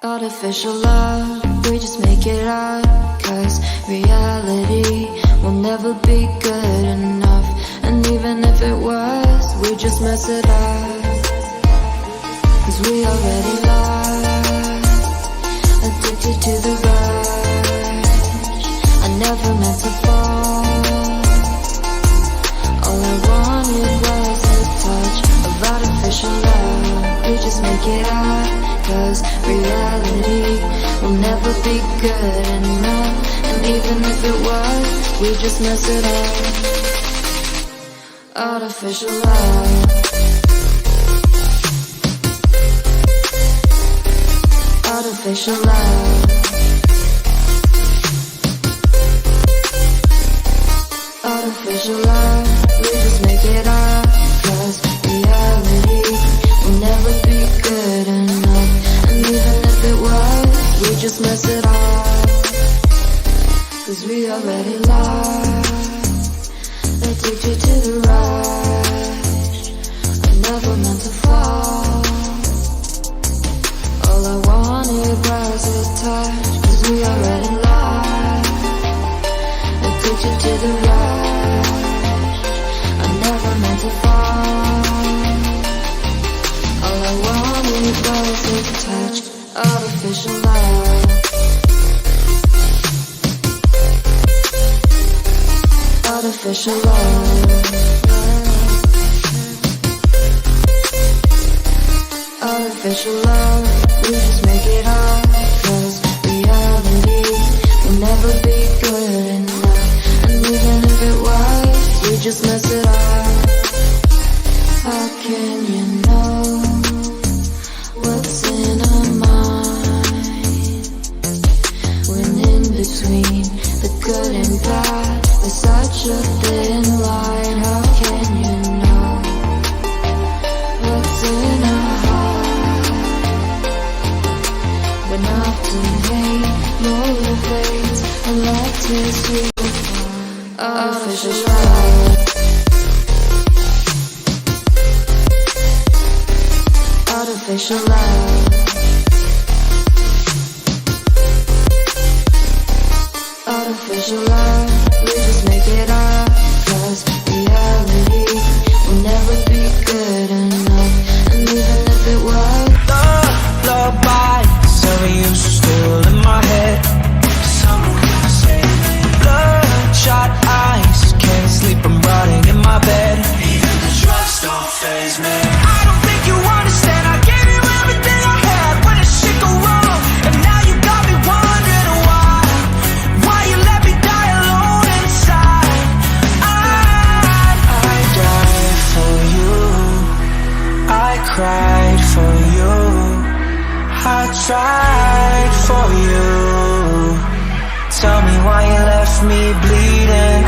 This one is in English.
Artificial love, we just make it up, 'cause reality will never be good enough. And even if it was, we just mess it up, 'cause we already lost, addicted to the rush. I never meant to fall, all I wanted was a touch of artificial love. We just make it up, 'cause reality will never be good enough. And even if it was, we just mess it up. Artificial love, artificial love, artificial love. We just make it up, 'cause reality will never be good enough. And even if it was, we just mess it up, 'cause we already lost, addicted to the rush. I never meant to fall, all I wanted was a touch, 'cause we already lost, addicted to the rush. I never meant to fall, all I wanted was a touch. Artificial love, artificial love, artificial love. We just make it up, 'cause reality will never be good enough. And even if it was, we just mess it up. How can you know what's in our mind, when in between the good and bad there's such a thin line? How can you know what's in our heart, when often hate motivates and love tears you apart? Artificial love, artificial love, artificial love. We just make it up, 'cause reality will never be good enough. And even if it was, lullaby, something used to still in my head. Bloodshot eyes, can't sleep, I'm rotting in my bed. Even the drugs don't faze me. I don't think you understand, I gave you everything I had. When did shit go wrong? And now you got me wondering why you let me die alone inside. I died for you, I cried for you, I tried for you. Tell me why you left me bleeding.